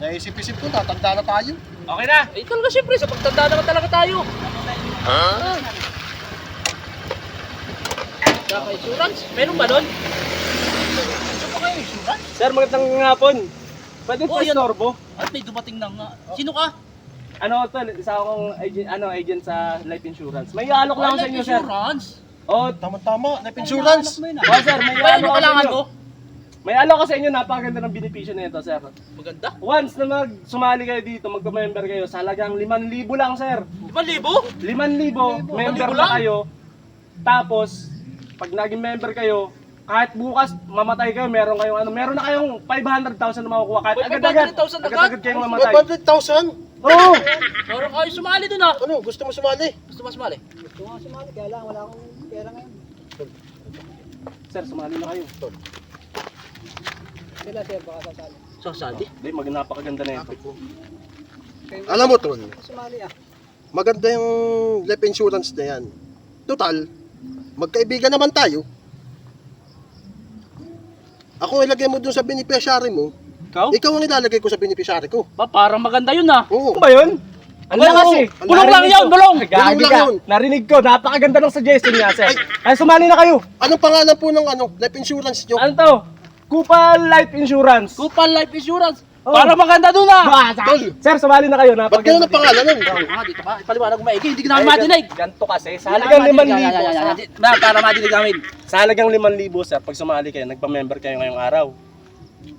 naisip-isip ko, tatanda na tayo. Okay na. Eh talaga siyempre, sa pagtanda naman talaga tayo. Kaka-insurance? Meron ba nun? Sir, magandang hapon. Pwede po Oh, yan. istorbo? At may dumating na nga. Sino ka? Ano tol, isa akong agent sa life insurance. May alok lang sa inyo, sir. Insurance? Oh, Tama-tama, life insurance. oh sir, may Ba, ano alok ako sa kailangan inyo. ko? May alok ko sa inyo, napakaganda ng benepisyo nito, sir. Maganda. Once na sumali kayo dito, magka-member kayo, sa halagang 5,000 lang, sir. 5,000? 5,000, member 5,000 na lang? kayo. Tapos, pag naging member kayo, kahit bukas mamatay kayo, meron na kayong 500,000 na makukuha. Kahit Uy, agad-agad, 500,000 agad? agad-agad kayong mamatay. 500,000? Oo! Parang kayo sumali dun ah. Ano, gusto mo sumali? Gusto mo sumali? Gusto nga sumali, kaya lang wala akong pera ngayon. Sir, sumali na kayo. Sila sir, baka sasali. Sasali? Hindi, napakaganda na ito. Alam mo, Tol, Sumali ah. maganda yung life insurance na yan. Total, magkaibigan naman tayo. Ako ilagay mo dun sa beneficiary mo, Ikaw? ikaw ang ilalagay ko sa beneficiary ko. Ba, parang maganda yun ah. Oo. Ano ba yun? Ano Ano kasi? Bulong lang yan, bulong! Gagi Bulong lang ka. yun. Narinig ko, napakaganda ng suggestion niya, sir. Ay, sumali na kayo. Anong pangalan po ng life insurance nyo? Ano to? Kupal Life Insurance. Kupal Life Insurance. Oh. Parang maganda dun ah. Tol, Sir, sumali na kayo. ba't ganun ang pangalan nun? Ah, dito ka. Ipaliwanag mo maigi. Hindi ko namin madinig. Ganto kasi. Sa halagang 5,000. Para madinig namin. Sa halagang 5,000, sir, pag sumali kayo, nagpa-member kayo ngayong araw.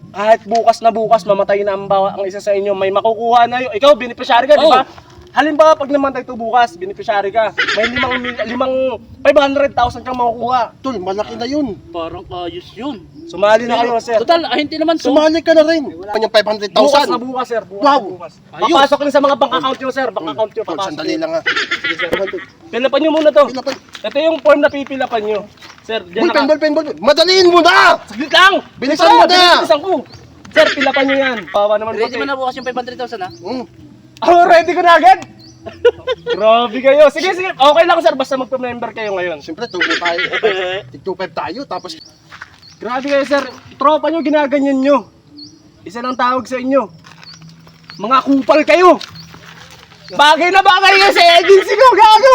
Kahit bukas na bukas, mamatay na ang isa sa inyo, may makukuha na yun. Ikaw, beneficiary ka, di ba? Halimbawa, pag namatay ito bukas, beneficiary ka, may 500,000 kang makukuha. Tol, malaki na yun. Parang ayos yun. Sumali na kayo, sir. Total, ahinti naman to. Sumali ka na rin. Kanyang Bukas na 500,000. bukas, sir. Bukas Wow. na bukas. Ayos. Papasok lang sa mga bank account nyo, sir. Bank account nyo, Tol, papasok. sandali lang ha. Sige, sir. Pilapan nyo muna to. Pilapan. Ito yung form na pipilapan nyo. Sir, dyan Ballpen. Madaliin mo na! Saglit lang! Bilisan mo na! Bilisan ko! Sir, pilapan nyo yan. Pawa naman Ready puti. mo na bukas yung 500,000 ha? Oh, ready ko na agad! Grabe kayo. Sige. Okay lang, sir. Basta magpa-member kayo ngayon. Siyempre, tubo tayo. Tig-25 tayo, tapos Grabe kayo, sir. Tropa nyo, ginaganyan nyo. Isa lang tawag sa inyo. Mga kupal kayo. Bagay na bagay kayo sa agency ko, gago!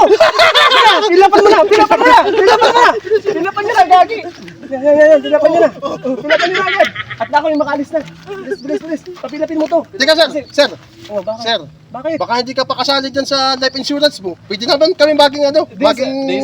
Pilapan mo na, Pilapan nyo na, gagi! Yan, pilapan nyo na. Pilapan nyo na agad. At ako yung makaalis na. Bilis. Papilapin mo to. Teka, sir. Oh, bakit? Sir, Bakit? baka hindi ka pa kasali dyan sa life insurance mo. Pwede naman kami maging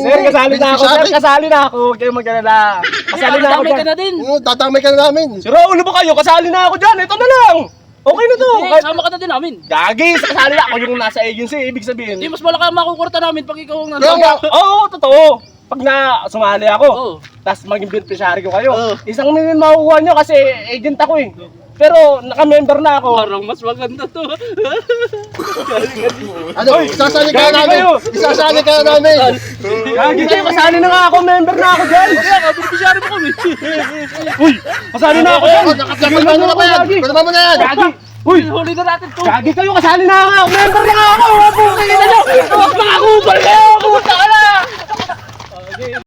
Sir, kasali na ako, sir. Kasali na ako. Huwag kayong mag-alala. Kasali na ako Damay ka dyan. na din. Dadamay ka na namin. Sira, ulo ba kayo? Kasali na ako dyan. Ito na lang. Okay na to. Hindi, sama ka na din namin. Gagi, kasali na ako yung nasa agency. Ibig sabihin. Hindi, mas malaki ang makukurta namin pag ikaw ang Kaya nga. Oo, totoo. Pag sumali ako, Oo. tapos maging beneficiary ko kayo, Oo. 1,000,000 makukuha nyo kasi agent ako eh. Pero naka-member na ako. Parang mas maganda to. Ano, isasali ka Gagi na namin. kayo. Isasali ka na namin. Gagi kayo, kasali na nga ako, member na ako dyan. Kaya ka, beneficiary mo kami. Uy, kasali na ako dyan. Nakapagod ano na ba yan? Gagi. Pwede mo na yan. Gagi. Uy, Huli na natin to. gagi kayo, kasali na ako, member na ako. Huwag mo kayo na nyo. Huwag mga kupal kayo, puta ka na.